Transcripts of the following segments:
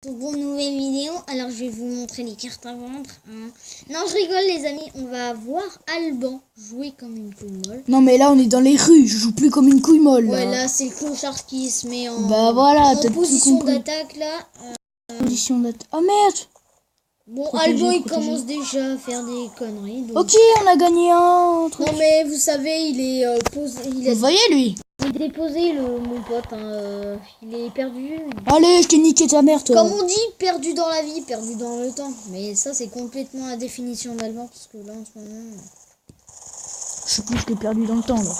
Pour une nouvelle vidéo, alors je vais vous montrer les cartes à vendre. Non, je rigole les amis, on va voir Alban jouer comme une couille molle. Non mais là on est dans les rues, je joue plus comme une couille molle. Ouais, là c'est le clochard qui se met en, bah voilà, en position d'attaque là. Position d'attaque. Oh merde. Bon, Alban il commence déjà à faire des conneries. Donc... Ok, on a gagné un truc. Non mais vous savez, il est posé. Vous voyez lui. Il est déposé mon pote, il est perdu. Allez, je t'ai niqué ta mère toi. Comme on dit, perdu dans la vie, perdu dans le temps. Mais ça c'est complètement la définition d'Alban, parce que là en ce moment... Je sais plus, je l'ai perdu dans le temps là.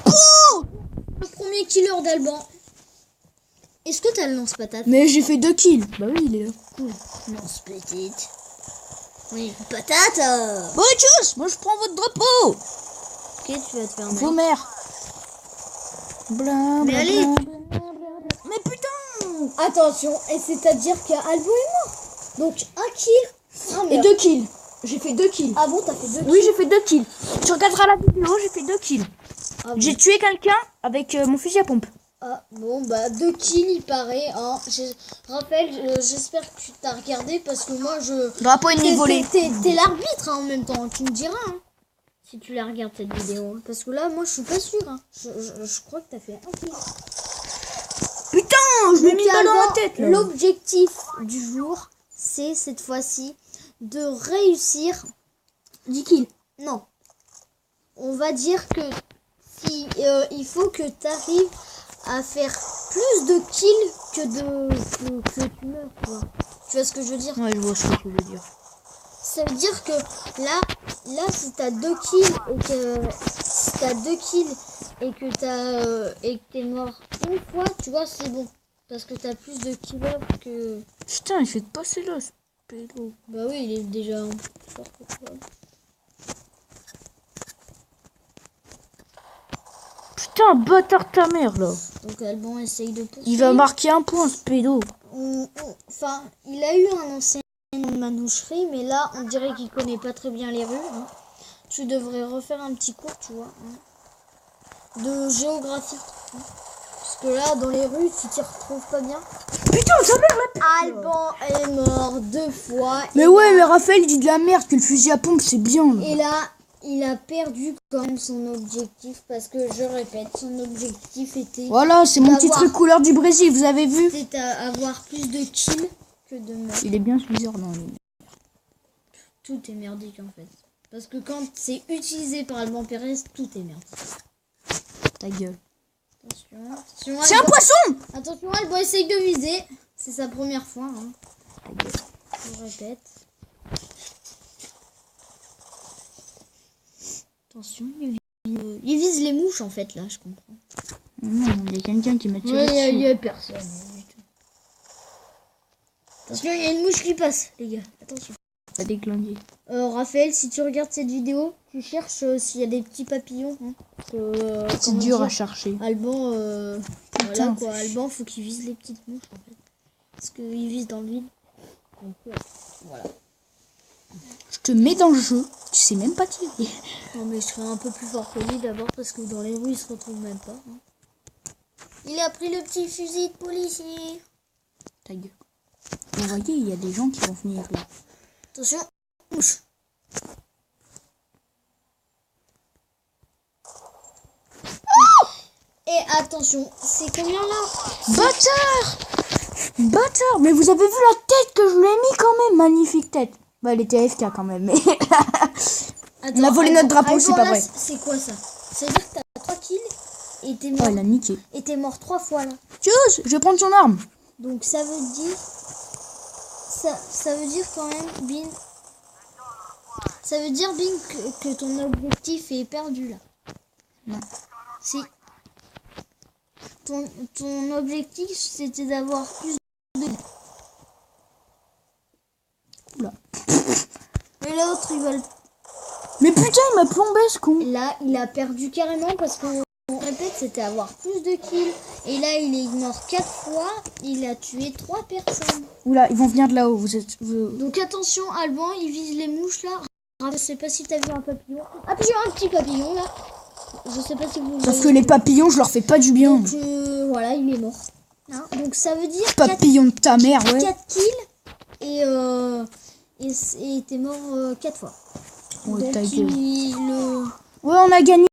Oh, le premier killer d'Alban. Est-ce que t'as le lance-patate? Mais j'ai fait 2 kills. Bah oui, il est là. Cool. Lance-petite. Oui, patate. Bon tchuss, moi je prends votre drapeau. Ok, tu vas te faire mal. Vos mères. Bla, mais bla, allez. bla. Mais putain. Attention, et c'est-à-dire qu'Alban est mort. Donc un kill. Et 2 kills. J'ai fait 2 kills. Ah bon, t'as fait 2 kills? Oui, j'ai fait 2 kills. Tu regarderas la vidéo, j'ai fait 2 kills. Ah bon. J'ai tué quelqu'un avec mon fusil à pompe. Ah bon, bah 2 kills il paraît. Hein. Raphaël, j'espère que tu t'as regardé parce que moi je... Drapeau ennemi volé. T'es l'arbitre en même temps, tu me diras. Hein, si tu la regardes cette vidéo. Hein. Parce que là, moi je suis pas sûre. Hein. Je crois que t'as fait un kill. Putain, je m'ai mis une balle dans la tête. L'objectif du jour, c'est cette fois-ci de réussir 10 kills. Non. On va dire que si il faut que tu arrives à faire plus de kills que tu meurs, quoi. Tu vois ce que je veux dire? Ouais, je vois ce que tu veux dire. Ça veut dire que là si t'as 2 kills et que si t'as 2 kills et que t'es mort une fois, tu vois, c'est bon. Parce que t'as plus de kills que... Putain, il fait passer là, ce pédo. Bah oui, il est déjà fort que toi. Putain, bâtard ta mère là. Donc Alban essaye de poursuivre. Il va marquer un point, ce pédo. Enfin, il a eu un ancien manoucherie, mais là, on dirait qu'il connaît pas très bien les rues. Hein. Tu devrais refaire un petit cours, tu vois, hein, de géographie. Hein. Parce que là, dans les rues, tu t'y retrouves pas bien. Putain, ta mère là. Alban est mort 2 fois. Mais ouais, mais Raphaël, il dit de la merde que le fusil à pompe, c'est bien. Là. Et là, il a perdu quand même son objectif. Parce que, je répète, son objectif était... Voilà, c'est mon petit truc couleur du Brésil, vous avez vu? C'était avoir plus de kills que de meurtres. Il est bien ce viseur, non? Tout est merdique en fait. Parce que quand c'est utilisé par Alban Pérez, tout est merdique. Ta gueule. Attention, c'est un poisson! Attention, Alban essaye de viser. C'est sa première fois. Hein. Je répète. Attention, il vise les mouches en fait là, je comprends. Non, il y a quelqu'un qui m'a tiré dessus. Il y a personne. Attention, il y a une mouche qui passe, les gars. Attention. Pas déclenché. Raphaël, si tu regardes cette vidéo, tu cherches s'il y a des petits papillons. Hein, c'est dur à chercher. Alban, voilà quoi. Alban, faut qu'il vise les petites mouches en fait. Parce qu'il vise dans le vide. Donc voilà. Je te mets dans le jeu. Tu sais même pas tirer. Non mais je serai un peu plus fort que lui d'abord parce que dans les rues il se retrouve même pas. Hein. Il a pris le petit fusil de policier. Ta gueule. Vous voyez, il y a des gens qui vont venir là. Attention, mouche. Oh et attention, c'est combien là? Bâtard! Bâtard! Mais vous avez vu la tête que je lui ai mis quand même? Magnifique tête. Bah, elle était AFK quand même, mais... Attends, on a volé notre drapeau, c'est pas vrai. C'est quoi ça? Ça veut dire que t'as 3 kills et t'es mort. Oh, elle a niqué. Et t'es mort 3 fois là. Tchuss, je vais prendre son arme. Donc ça veut dire... Ça veut dire quand même, Bin... Ça veut dire, Bin, que ton objectif est perdu là. Non. Si. Ton objectif, c'était d'avoir plus de... Oula. Mais l'autre, il va le... Mais putain, il m'a plombé ce con. Là, il a perdu carrément parce qu'on répète, c'était avoir plus de kills. Et là, il est mort 4 fois. Il a tué 3 personnes. Oula, ils vont venir de là-haut. Donc attention, Alban, il vise les mouches là. Je sais pas si t'as vu un papillon. Ah, puis un petit papillon là. Je sais pas si vous... Sauf que les papillons, je leur fais pas du bien. Donc voilà, il est mort. Hein, donc ça veut dire Papillon de ta mère, ouais. 4 kills et t'es mort 4 fois. Ouais, Donc ta gueule. le... Ouais, on a gagné.